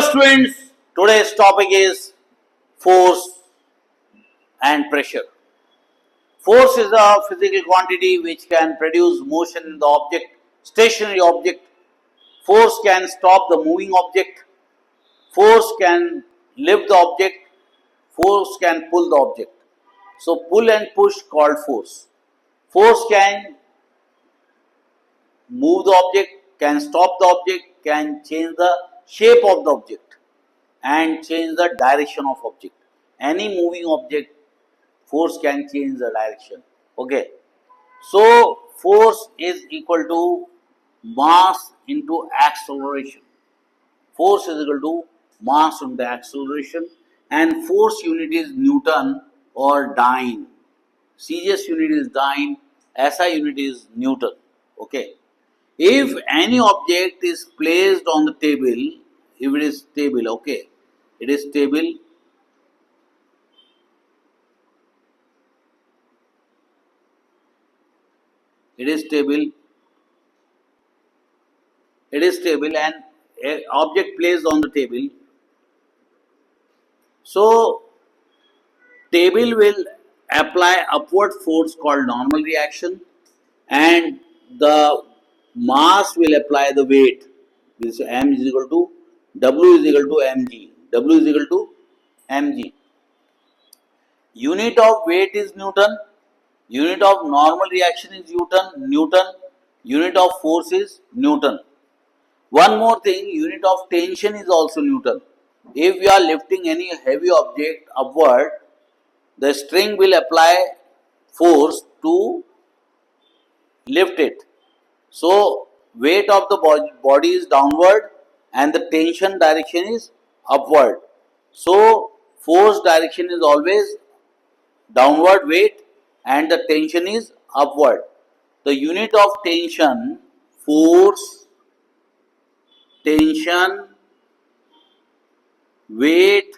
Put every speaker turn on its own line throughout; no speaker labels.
Hello students, today's topic is force and pressure. Force is a physical quantity which can produce motion in the object, stationary object. Force can stop the moving object. Force can lift the object. Force can pull the object. So pull and push called force. Force can move the object, can stop the object, can change the shape of the object and change the direction of object. Any moving object, force can change the direction. Okay. So force is equal to mass into acceleration. Force is equal to mass into acceleration, and force unit is Newton or dyne. CGS unit is dyne, SI unit is Newton. Okay. If any object is placed on the table, if it is stable, okay, it is stable. It is stable. It is stable, and a object placed on the table. So table will apply upward force called normal reaction, and the mass will apply the weight. This M is equal to W is equal to mg. W is equal to mg. Unit of weight is Newton. Unit of normal reaction is Newton. Unit of force is Newton. One more thing, unit of tension is also Newton. If we are lifting any heavy object upward, the string will apply force to lift it. So weight of the body is downward and the tension direction is upward. So force direction is always downward weight and the tension is upward. The unit of tension, force, tension, weight,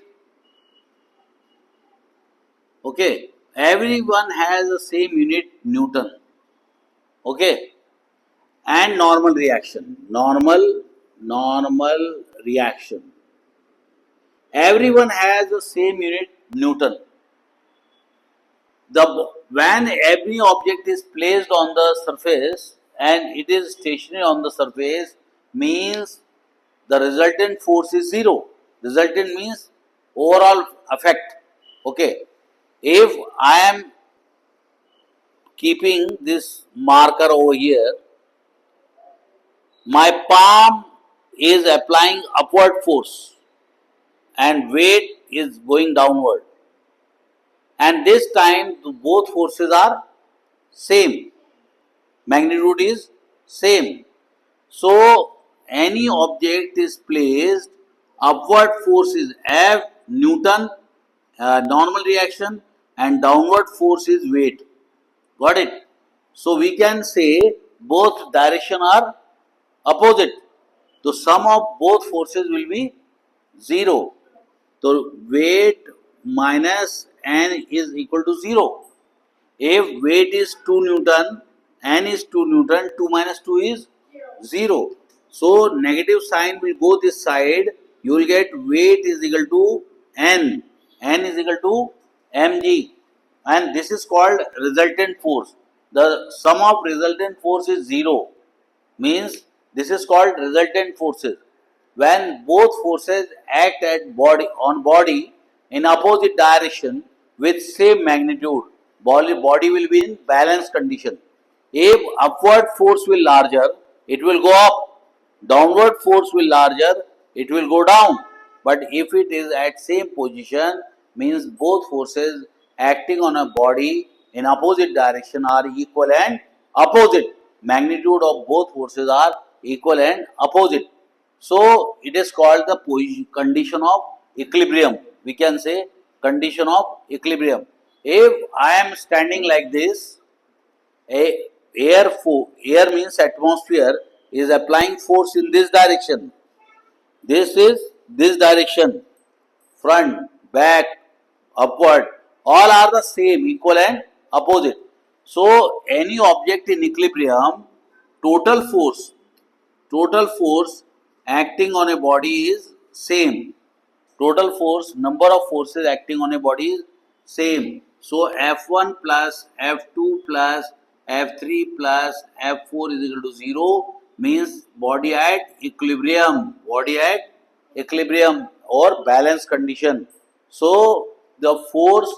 okay, everyone has the same unit Newton, okay, and normal reaction, normal reaction, everyone has the same unit Newton. When every object is placed on the surface and it is stationary on the surface, means the resultant force is zero. Resultant means overall effect. Okay. If I am keeping this marker over here, my palm is applying upward force and weight is going downward. And this time both forces are same. Magnitude is same. So any object is placed, upward force is F, Newton, normal reaction, and downward force is weight. Got it? So we can say both direction are opposite. The sum of both forces will be 0. So weight minus N is equal to 0. If weight is 2 Newton, N is 2 Newton, 2 minus 2 is 0. So negative sign will go this side. You will get weight is equal to N. N is equal to mg. And this is called resultant force. The sum of resultant force is 0. Means this is called resultant forces. When both forces act at body in opposite direction with same magnitude, body will be in balanced condition. If upward force will larger, it will go up. Downward force will larger, it will go down. But if it is at same position, means both forces acting on a body in opposite direction are equal and opposite. Magnitude of both forces are equal and opposite. So it is called the condition of equilibrium. We can say condition of equilibrium. If I am standing like this, air means atmosphere is applying force in this direction. This is this direction, front, back, upward, all are the same, equal and opposite. So any object in equilibrium, total force acting on a body is same. Total force, number of forces acting on a body is same. So F1 plus F2 plus F3 plus F4 is equal to 0 means body at equilibrium. Body at equilibrium or balance condition. So the force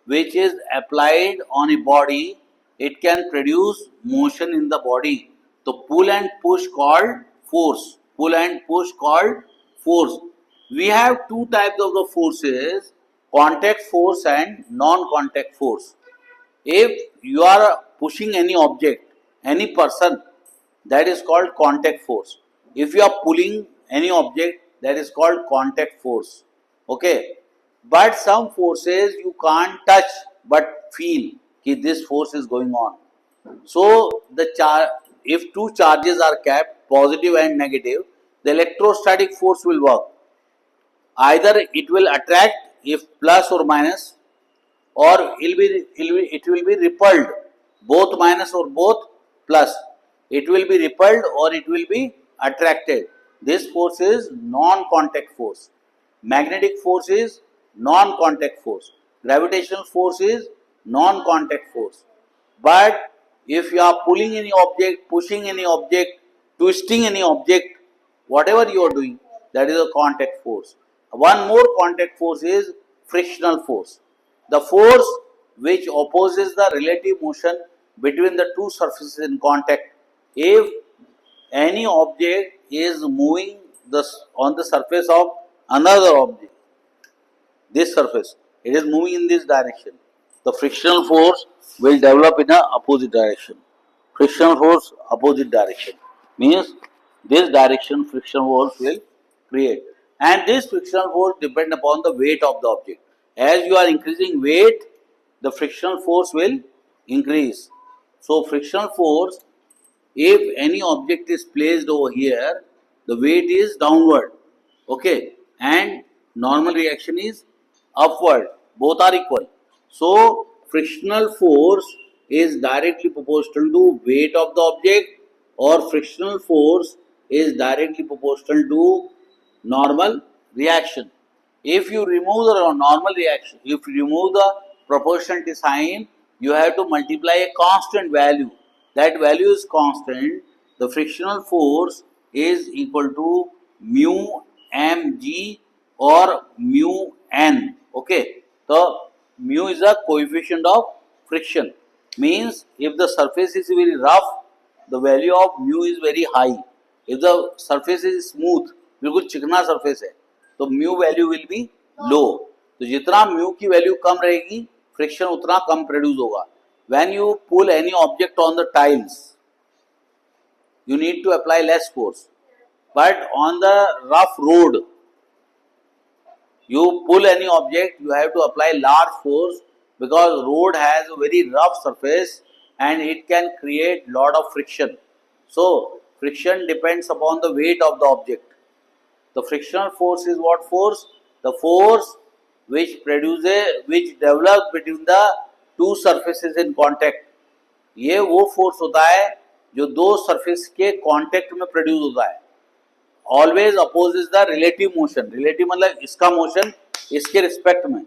which is applied on a body, it can produce motion in the body. The pull and push called force. Pull and push called force. We have two types of the forces, contact force and non-contact force. If you are pushing any object, any person, that is called contact force. If you are pulling any object, that is called contact force. Okay. But some forces you can't touch but feel that this force is going on. So if two charges are kept, positive and negative, the electrostatic force will work. Either it will attract if plus or minus, or it will be repelled, both minus or both plus. It will be repelled or it will be attracted. This force is non-contact force. Magnetic force is non-contact force. Gravitational force is non-contact force. But if you are pulling any object, pushing any object, twisting any object, whatever you are doing, that is a contact force. One more contact force is frictional force. The force which opposes the relative motion between the two surfaces in contact. If any object is moving on the surface of another object, this surface, it is moving in this direction, the frictional force will develop in a opposite direction. Frictional force opposite direction means this direction frictional force will create, and this frictional force depend upon the weight of the object. As you are increasing weight, the frictional force will increase. So frictional force, if any object is placed over here, the weight is downward, okay, and normal reaction is upward, both are equal. So frictional force is directly proportional to weight of the object, or frictional force is directly proportional to normal reaction. If you remove the normal reaction, if you remove the proportionality sign, you have to multiply a constant value. That value is constant. The frictional force is equal to mu mg or mu n. Okay. So mu is the coefficient of friction. Means if the surface is very rough, the value of mu is very high. If the surface is smooth, बिल्कुल चिकना surface है, तो mu value will be low. तो जितना mu की value कम रहेगी, friction उतना कम प्रोड्यूस होगा. When you pull any object on the tiles, you need to apply less force, but on the rough road, you pull any object, you have to apply large force, because road has a very rough surface and it can create lot of friction. So friction depends upon the weight of the object. The frictional force is what force? The force which develops between the two surfaces in contact. ये वो force होता है जो दो surface के contact में produce होता है. Always opposes the relative motion. Relative मतलब इसका मोशन इसके रिस्पेक्ट में,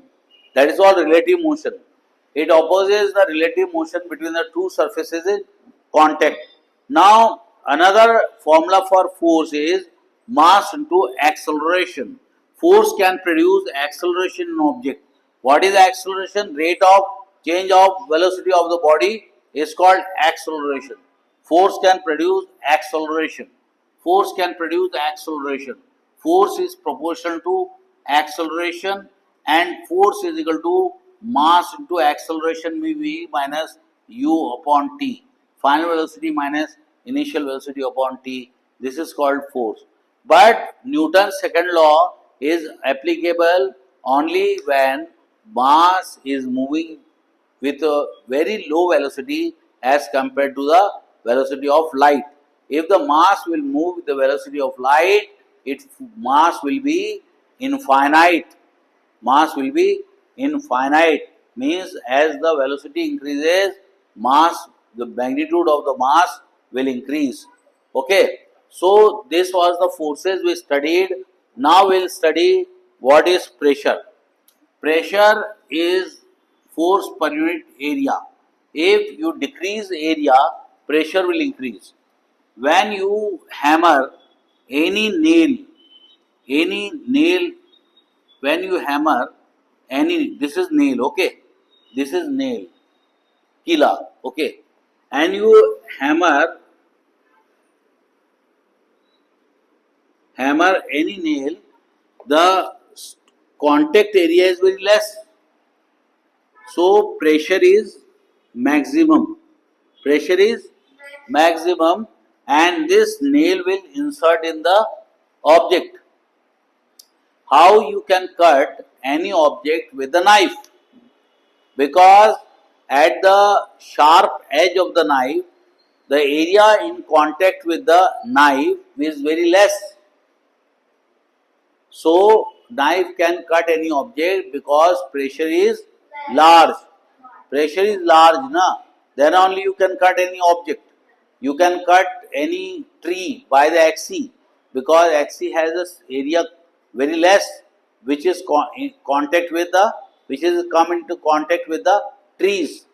that is all relative motion. It opposes the relative motion between the two surfaces in contact. Now another formula for force is mass into acceleration. Force can produce acceleration in object. What is acceleration? Rate of change of velocity of the body is called acceleration. Force can produce acceleration. Force can produce acceleration. Force is proportional to acceleration, and force is equal to mass into acceleration v minus u upon t. Final velocity minus initial velocity upon t. This is called force. But Newton's second law is applicable only when mass is moving with a very low velocity as compared to the velocity of light. If the mass will move with the velocity of light, its mass will be infinite. Mass will be infinite. Means as the velocity increases, the magnitude of the mass will increase. Okay. So this was the forces we studied. Now we'll study what is pressure. Pressure is force per unit area. If you decrease area, pressure will increase. When you hammer any nail, when you hammer this is nail, okay? This is nail, kila, okay? And you hammer any nail, the contact area is very less. So pressure is maximum. Pressure is maximum, and this nail will insert in the object. How you can cut any object with a knife? Because at the sharp edge of the knife, the area in contact with the knife is very less. So knife can cut any object because pressure is large. Pressure is large, na? Then only you can cut any object. You can cut any tree by the axis because axis has a area very less, which is in contact with the, which is come into contact with the trees.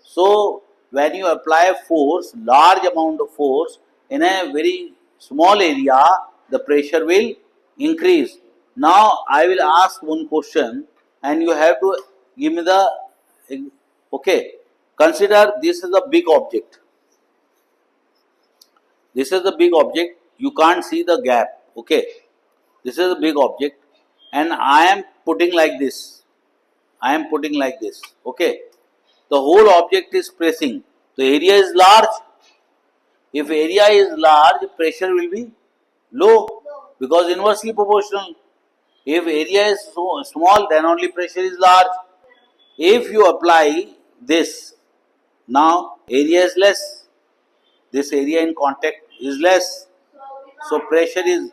So when you apply force, large amount of force in a very small area, the pressure will increase. Now I will ask one question and you have to give me the, okay, consider this is a big object. This is a big object, you can't see the gap, okay. This is a big object and I am putting like this. I am putting like this, okay. The whole object is pressing. The area is large. If area is large, pressure will be low because inversely proportional. If area is so small, then only pressure is large. If you apply this, now area is less. This area in contact is less. So pressure is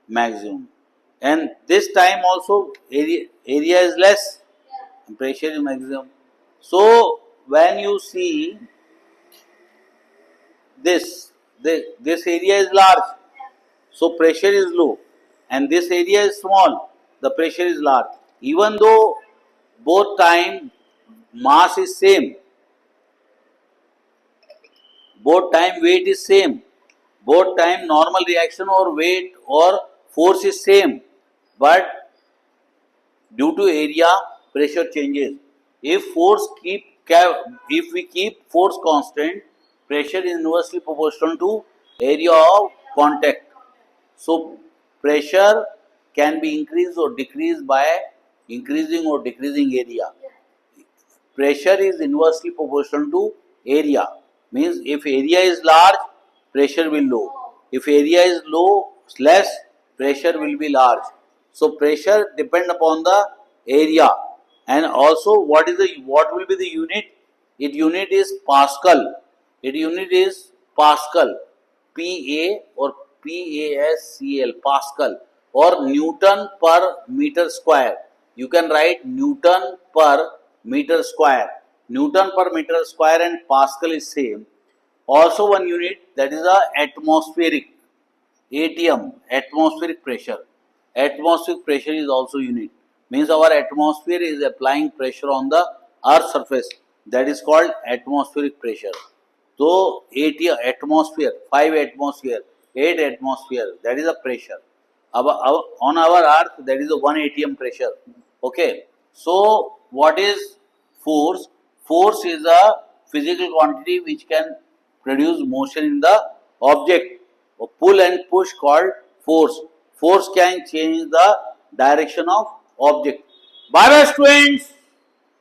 maximum. And this time also area is less. Pressure is maximum. So when you see this area is large, so pressure is low, and this area is small, the pressure is large. Even though both time mass is same, both time weight is same, both time normal reaction or weight or force is same, but due to area pressure changes. If we keep force constant, pressure is inversely proportional to area of contact. So pressure can be increased or decreased by increasing or decreasing area. Pressure is inversely proportional to area. Means if area is large, pressure will low. If area is less, pressure will be large. So pressure depend upon the area. And also what will be the unit? Its unit is Pascal. Its unit is Pascal. PA or PASCL, Pascal, or Newton per meter square. You can write Newton per meter square. Newton per meter square and Pascal is same. Also one unit, that is a atmospheric, ATM, atmospheric pressure. Atmospheric pressure is also unit. Means our atmosphere is applying pressure on the earth surface. That is called atmospheric pressure. So atmosphere, 5 atmosphere, 8 atmosphere, that is a pressure. On our earth, that is a 1 atm pressure. Okay. So what is force? Force is a physical quantity which can produce motion in the object. A pull and push called force. Force can change the direction of object. Bye bye students.